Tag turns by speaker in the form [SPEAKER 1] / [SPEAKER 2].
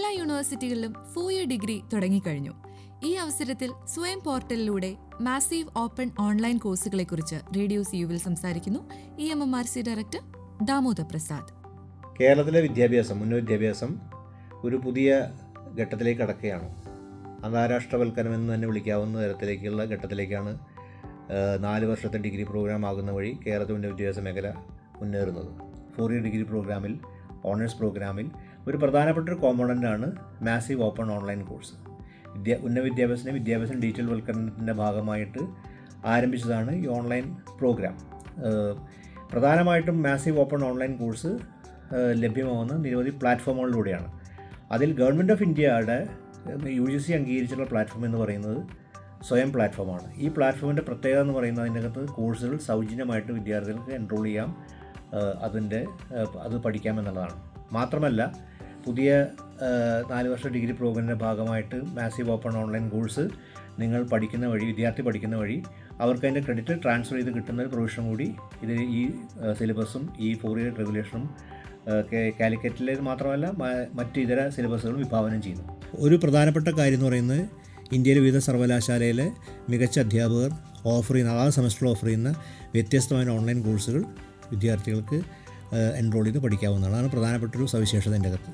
[SPEAKER 1] എല്ലാ യൂണിവേഴ്സിറ്റികളിലും 4-year degree തുടങ്ങിക്കഴിഞ്ഞു. ഈ അവസരത്തിൽ സ്വയം പോർട്ടലിലൂടെ മാസീവ് ഓപ്പൺ ഓൺലൈൻ കോഴ്സുകളെക്കുറിച്ച് റേഡിയോ സിയുവിൽ സംസാരിക്കുന്നു EMMRC ഡയറക്ടർ ദാമോദർ പ്രസാദ്.
[SPEAKER 2] കേരളത്തിലെ വിദ്യാഭ്യാസം, ഉന്നത വിദ്യാഭ്യാസം ഒരു പുതിയ ഘട്ടത്തിലേക്ക് കടക്കുകയാണ്. അന്താരാഷ്ട്രവൽക്കരണം എന്ന് തന്നെ വിളിക്കാവുന്ന തരത്തിലേക്കുള്ള ഘട്ടത്തിലേക്കാണ് 4 വർഷത്തെ ഡിഗ്രി പ്രോഗ്രാം ആകുന്ന വഴി കേരളത്തിലെ ഉന്നത വിദ്യാഭ്യാസ മേഖല മുന്നേറുന്നത്. 4-year ഡിഗ്രി പ്രോഗ്രാമിൽ, ഓണേഴ്സ് പ്രോഗ്രാമിൽ ഒരു പ്രധാനപ്പെട്ട ഒരു കോമ്പണൻ്റാണ് മാസീവ് ഓപ്പൺ ഓൺലൈൻ കോഴ്സ്. ഉന്നത വിദ്യാഭ്യാസം ഡിജിറ്റൽ വൽക്കരണത്തിൻ്റെ ഭാഗമായിട്ട് ആരംഭിച്ചതാണ് ഈ ഓൺലൈൻ പ്രോഗ്രാം. പ്രധാനമായിട്ടും മാസീവ് ഓപ്പൺ ഓൺലൈൻ കോഴ്സ് ലഭ്യമാകുന്ന നിരവധി പ്ലാറ്റ്ഫോമുകളിലൂടെയാണ്. അതിൽ ഗവൺമെൻറ് ഓഫ് ഇന്ത്യയുടെ UGC അംഗീകരിച്ചിട്ടുള്ള പ്ലാറ്റ്ഫോം എന്ന് പറയുന്നത് സ്വയം പ്ലാറ്റ്ഫോമാണ്. ഈ പ്ലാറ്റ്ഫോമിൻ്റെ പ്രത്യേകത എന്ന് പറയുന്നത് അതിനകത്ത് കോഴ്സുകൾ സൗജന്യമായിട്ട് വിദ്യാർത്ഥികൾക്ക് എൻറോൾ ചെയ്യാം, അത് പഠിക്കാമെന്നുള്ളതാണ്. മാത്രമല്ല, പുതിയ 4 വർഷ ഡിഗ്രി പ്രോഗ്രാമിൻ്റെ ഭാഗമായിട്ട് മാസീവ് ഓപ്പൺ ഓൺലൈൻ കോഴ്സ് വിദ്യാർത്ഥി പഠിക്കുന്ന വഴി അവർക്ക് അതിൻ്റെ ക്രെഡിറ്റ് ട്രാൻസ്ഫർ ചെയ്ത് കിട്ടുന്ന ഒരു പ്രൊവിഷൻ കൂടി ഈ സിലബസും ഈ 4-year റെഗുലേഷനും കാലിക്കറ്റിലെ മാത്രമല്ല മറ്റ് ഇതര സിലബസുകളും വിഭാവനം ചെയ്യുന്നു. ഒരു പ്രധാനപ്പെട്ട കാര്യം എന്ന് പറയുന്നത് ഇന്ത്യയിലെ വിവിധ സർവകലാശാലയിലെ മികച്ച അധ്യാപകർ സെമസ്റ്ററിൽ ഓഫർ ചെയ്യുന്ന വ്യത്യസ്തമായ ഓൺലൈൻ കോഴ്സുകൾ വിദ്യാർത്ഥികൾക്ക് എൻറോൾ ചെയ്ത് പഠിക്കാവുന്നതാണ്. അതാണ് പ്രധാനപ്പെട്ടൊരു സവിശേഷത എൻ്റെ അകത്ത്.